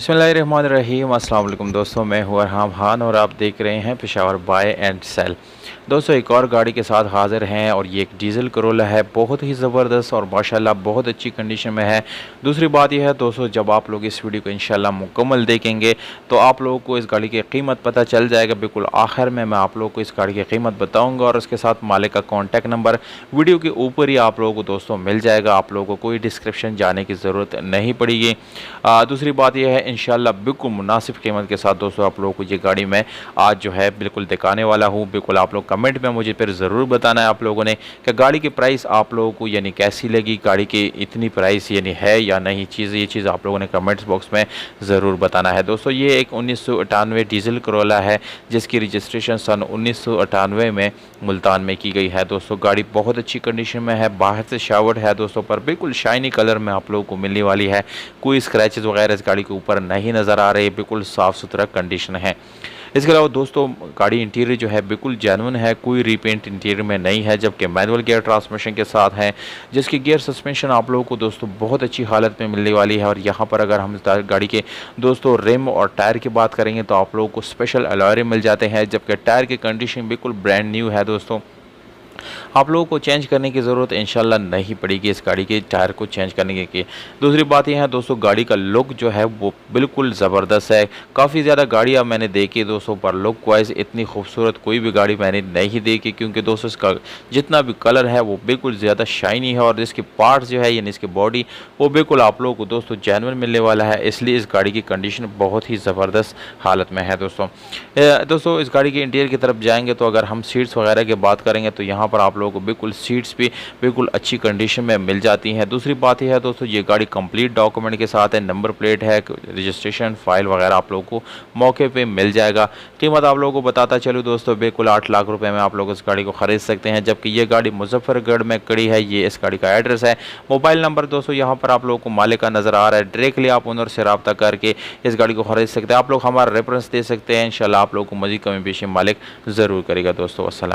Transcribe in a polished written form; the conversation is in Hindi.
बिस्मिल्लाहिर्रहमानिर्रहीम। अस्सलाम वालेकुम दोस्तों, मैं हूँ अरहाम खान और आप देख रहे हैं पेशावर बाय एंड सेल। दोस्तों एक और गाड़ी के साथ हाज़िर हैं और ये एक डीज़ल करोला है, बहुत ही ज़बरदस्त और माशाल्लाह बहुत अच्छी कंडीशन में है। दूसरी बात यह है दोस्तों, जब आप लोग इस वीडियो को इंशाल्लाह मुकम्मल देखेंगे तो आप लोगों को इस गाड़ी की कीमत पता चल जाएगा। बिल्कुल आखिर में मैं आप लोगों को इस गाड़ी की कीमत बताऊँगा और उसके साथ मालिक का कॉन्टैक्ट नंबर वीडियो के ऊपर ही आप लोगों को दोस्तों मिल जाएगा। आप लोगों को कोई डिस्क्रिप्शन जाने की ज़रूरत नहीं पड़ेगी। दूसरी बात यह है, इंशाल्लाह बिल्कुल मुनासिब कीमत के साथ दोस्तों आप लोगों को ये गाड़ी मैं आज जो है बिल्कुल दिखाने वाला हूँ। बिल्कुल आप लोग कमेंट में मुझे फिर ज़रूर बताना है आप लोगों ने कि गाड़ी की प्राइस आप लोगों को यानी कैसी लगी, गाड़ी की इतनी प्राइस यानी है या नहीं ये चीज़ आप लोगों ने कमेंट्स बॉक्स में ज़रूर बताना है। दोस्तों ये एक 1998 डीजल करोला है जिसकी रजिस्ट्रेशन सन 1998 में मुल्तान में की गई है। दोस्तों गाड़ी बहुत अच्छी कंडीशन में है, बाहर से शावर्ड है दोस्तों, पर बिल्कुल शाइनी कलर में आप लोगों को मिलने वाली है। कोई स्क्रैचेस वगैरह इस गाड़ी के ऊपर नहीं नज़र आ रहे, बिल्कुल साफ़ सुथरा कंडीशन है। इसके अलावा दोस्तों गाड़ी इंटीरियर जो है बिल्कुल जेन्युइन है, कोई रीपेंट इंटीरियर में नहीं है, जबकि मैनुअल गियर ट्रांसमिशन के साथ है जिसकी गियर सस्पेंशन आप लोगों को दोस्तों बहुत अच्छी हालत में मिलने वाली है। और यहाँ पर अगर हम गाड़ी के दोस्तों रिम और टायर की बात करेंगे तो आप लोगों को स्पेशल अलॉय रिम मिल जाते हैं, जबकि टायर की कंडीशन बिल्कुल ब्रांड न्यू है। दोस्तों आप लोगों को चेंज करने की ज़रूरत इंशाल्लाह नहीं पड़ेगी इस गाड़ी के टायर को चेंज करने की। दूसरी बात यह है दोस्तों, गाड़ी का लुक जो है वो बिल्कुल ज़बरदस्त है। काफ़ी ज़्यादा गाड़ियाँ मैंने देखी दोस्तों, पर लुक वाइज इतनी खूबसूरत कोई भी गाड़ी मैंने नहीं देखी, क्योंकि दोस्तों इसका जितना भी कलर है वो बिल्कुल ज़्यादा शाइनी है और इसके पार्ट्स जो है यानी इसकी बॉडी वो बिल्कुल आप लोगों को दोस्तों जेन्युइन मिलने वाला है। इसलिए इस गाड़ी की कंडीशन बहुत ही ज़बरदस्त हालत में है। दोस्तों इस गाड़ी के इंटीरियर की तरफ जाएंगे तो अगर हम सीट्स वगैरह की बात करेंगे तो यहाँ पर आप लोगों को बिल्कुल सीट्स भी बिल्कुल अच्छी कंडीशन में मिल जाती हैं। दूसरी बात यह है दोस्तों, ये गाड़ी कंप्लीट डॉक्यूमेंट के साथ है, नंबर प्लेट है, रजिस्ट्रेशन फाइल वगैरह आप लोगों को मौके पे मिल जाएगा। कीमत आप लोगों को बताता चलूँ दोस्तों, बिल्कुल 8 लाख रुपए में आप लोग इस गाड़ी को ख़रीद सकते हैं, जबकि ये गाड़ी मुजफ्फरगढ़ में खड़ी है। ये इस गाड़ी का एड्रेस है। मोबाइल नंबर दोस्तों यहाँ पर आप लोगों को मालिक का नज़र आ रहा है, डायरेक्टली आप ओनर से रब्ता करके इस गाड़ी को ख़रीद सकते हैं। आप लोग हमारा रेफरेंस दे सकते हैं, इंशाल्लाह आप लोगों को मज़ीद कमी पेशी मालिक ज़रूर करेगा। दोस्तों अस्सलाम।